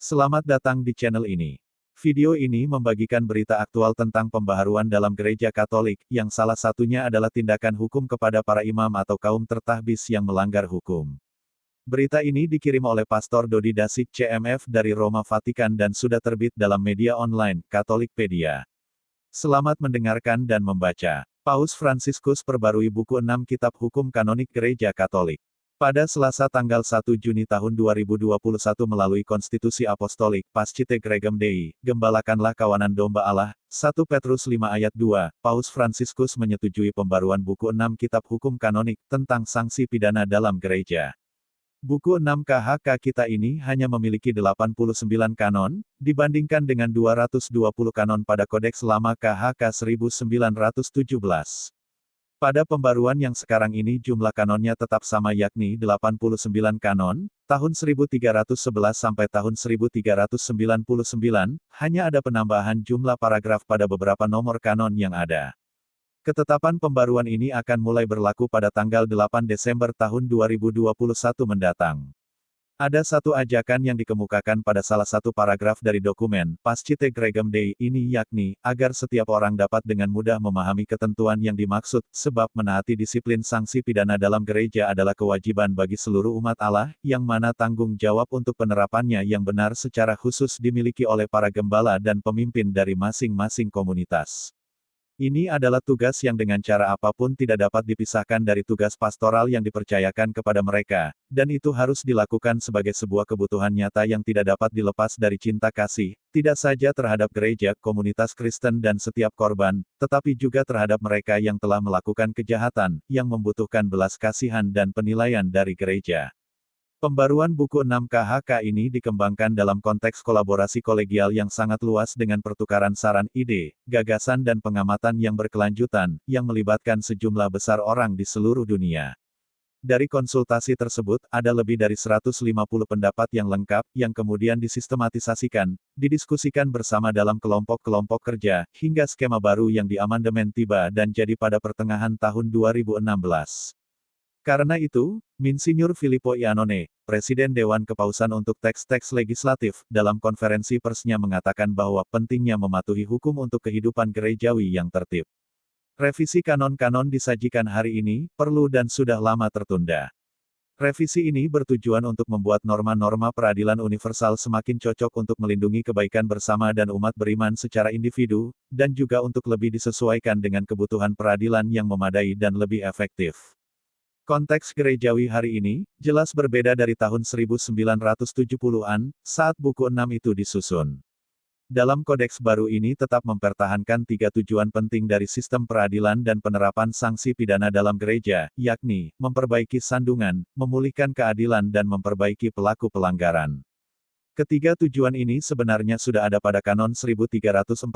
Selamat datang di channel ini. Video ini membagikan berita aktual tentang pembaharuan dalam gereja Katolik, yang salah satunya adalah tindakan hukum kepada para imam atau kaum tertahbis yang melanggar hukum. Berita ini dikirim oleh Pastor Dodi Dasik CMF dari Roma Vatikan dan sudah terbit dalam media online, Katolikpedia. Selamat mendengarkan dan membaca. Paus Fransiskus perbarui buku 6 Kitab Hukum Kanonik Gereja Katolik. Pada Selasa tanggal 1 Juni tahun 2021 melalui Konstitusi Apostolik, Pascite Gregem Dei, Gembalakanlah Kawanan Domba Allah, 1 Petrus 5 ayat 2, Paus Fransiskus menyetujui pembaruan buku 6 Kitab Hukum Kanonik, tentang sanksi pidana dalam gereja. Buku 6 KHK kita ini hanya memiliki 89 kanon, dibandingkan dengan 220 kanon pada Kodeks Lama KHK 1917. Pada pembaruan yang sekarang ini jumlah kanonnya tetap sama yakni 89 kanon, tahun 1311 sampai tahun 1399, hanya ada penambahan jumlah paragraf pada beberapa nomor kanon yang ada. Ketetapan pembaruan ini akan mulai berlaku pada tanggal 8 Desember tahun 2021 mendatang. Ada satu ajakan yang dikemukakan pada salah satu paragraf dari dokumen Pascite Gregem Dei ini yakni, agar setiap orang dapat dengan mudah memahami ketentuan yang dimaksud, sebab menaati disiplin sanksi pidana dalam gereja adalah kewajiban bagi seluruh umat Allah, yang mana tanggung jawab untuk penerapannya yang benar secara khusus dimiliki oleh para gembala dan pemimpin dari masing-masing komunitas. Ini adalah tugas yang dengan cara apapun tidak dapat dipisahkan dari tugas pastoral yang dipercayakan kepada mereka, dan itu harus dilakukan sebagai sebuah kebutuhan nyata yang tidak dapat dilepas dari cinta kasih, tidak saja terhadap gereja, komunitas Kristen dan setiap korban, tetapi juga terhadap mereka yang telah melakukan kejahatan, yang membutuhkan belas kasihan dan penilaian dari gereja. Pembaruan buku 6 KHK ini dikembangkan dalam konteks kolaborasi kolegial yang sangat luas dengan pertukaran saran, ide, gagasan dan pengamatan yang berkelanjutan, yang melibatkan sejumlah besar orang di seluruh dunia. Dari konsultasi tersebut, ada lebih dari 150 pendapat yang lengkap, yang kemudian disistematisasikan, didiskusikan bersama dalam kelompok-kelompok kerja, hingga skema baru yang diamandemen tiba dan jadi pada pertengahan tahun 2016. Karena itu, Monsinyur Filippo Iannone, Presiden Dewan Kepausan untuk teks-teks legislatif, dalam konferensi persnya mengatakan bahwa pentingnya mematuhi hukum untuk kehidupan gerejawi yang tertib. Revisi kanon-kanon disajikan hari ini, perlu dan sudah lama tertunda. Revisi ini bertujuan untuk membuat norma-norma peradilan universal semakin cocok untuk melindungi kebaikan bersama dan umat beriman secara individu, dan juga untuk lebih disesuaikan dengan kebutuhan peradilan yang memadai dan lebih efektif. Konteks gerejawi hari ini, jelas berbeda dari tahun 1970-an, saat buku 6 itu disusun. Dalam kodeks baru ini tetap mempertahankan 3 tujuan penting dari sistem peradilan dan penerapan sanksi pidana dalam gereja, yakni, memperbaiki sandungan, memulihkan keadilan dan memperbaiki pelaku pelanggaran. Ketiga tujuan ini sebenarnya sudah ada pada Kanon 1341,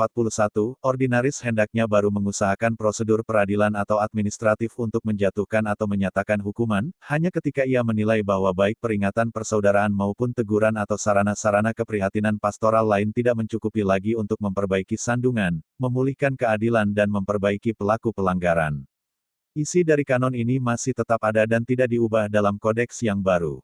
ordinaris hendaknya baru mengusahakan prosedur peradilan atau administratif untuk menjatuhkan atau menyatakan hukuman, hanya ketika ia menilai bahwa baik peringatan persaudaraan maupun teguran atau sarana-sarana keprihatinan pastoral lain tidak mencukupi lagi untuk memperbaiki sandungan, memulihkan keadilan dan memperbaiki pelaku pelanggaran. Isi dari kanon ini masih tetap ada dan tidak diubah dalam kodeks yang baru.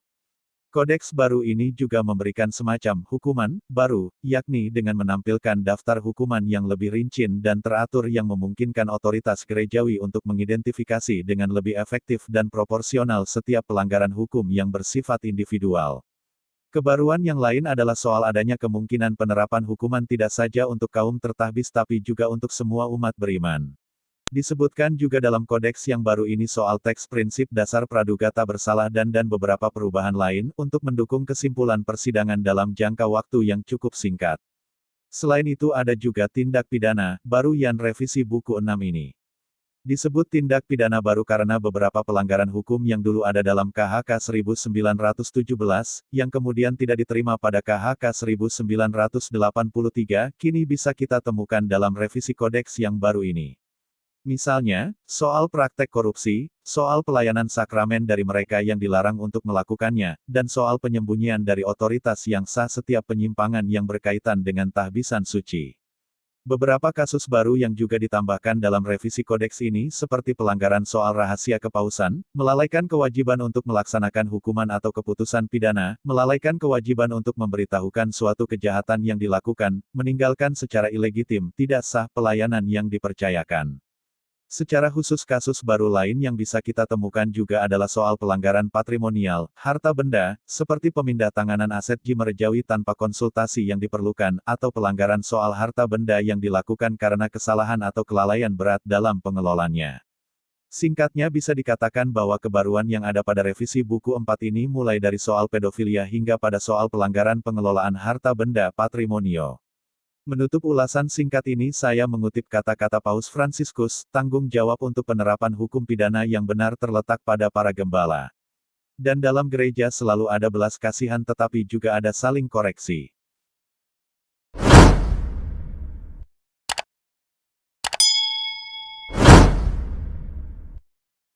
Kodeks baru ini juga memberikan semacam hukuman baru, yakni dengan menampilkan daftar hukuman yang lebih rinci dan teratur yang memungkinkan otoritas gerejawi untuk mengidentifikasi dengan lebih efektif dan proporsional setiap pelanggaran hukum yang bersifat individual. Kebaruan yang lain adalah soal adanya kemungkinan penerapan hukuman tidak saja untuk kaum tertahbis tapi juga untuk semua umat beriman. Disebutkan juga dalam kodeks yang baru ini soal teks prinsip dasar praduga tak bersalah dan beberapa perubahan lain untuk mendukung kesimpulan persidangan dalam jangka waktu yang cukup singkat. Selain itu ada juga tindak pidana baru yang revisi buku 6 ini. Disebut tindak pidana baru karena beberapa pelanggaran hukum yang dulu ada dalam KHK 1917, yang kemudian tidak diterima pada KHK 1983, kini bisa kita temukan dalam revisi kodeks yang baru ini. Misalnya, soal praktek korupsi, soal pelayanan sakramen dari mereka yang dilarang untuk melakukannya, dan soal penyembunyian dari otoritas yang sah setiap penyimpangan yang berkaitan dengan tahbisan suci. Beberapa kasus baru yang juga ditambahkan dalam revisi kodeks ini seperti pelanggaran soal rahasia kepausan, melalaikan kewajiban untuk melaksanakan hukuman atau keputusan pidana, melalaikan kewajiban untuk memberitahukan suatu kejahatan yang dilakukan, meninggalkan secara ilegitim, tidak sah pelayanan yang dipercayakan. Secara khusus kasus baru lain yang bisa kita temukan juga adalah soal pelanggaran patrimonial, harta benda, seperti pemindah tanganan aset jimerjawi tanpa konsultasi yang diperlukan, atau pelanggaran soal harta benda yang dilakukan karena kesalahan atau kelalaian berat dalam pengelolaannya. Singkatnya bisa dikatakan bahwa kebaruan yang ada pada revisi buku 4 ini mulai dari soal pedofilia hingga pada soal pelanggaran pengelolaan harta benda patrimonio. Menutup ulasan singkat ini saya mengutip kata-kata Paus Fransiskus, tanggung jawab untuk penerapan hukum pidana yang benar terletak pada para gembala. Dan dalam gereja selalu ada belas kasihan tetapi juga ada saling koreksi.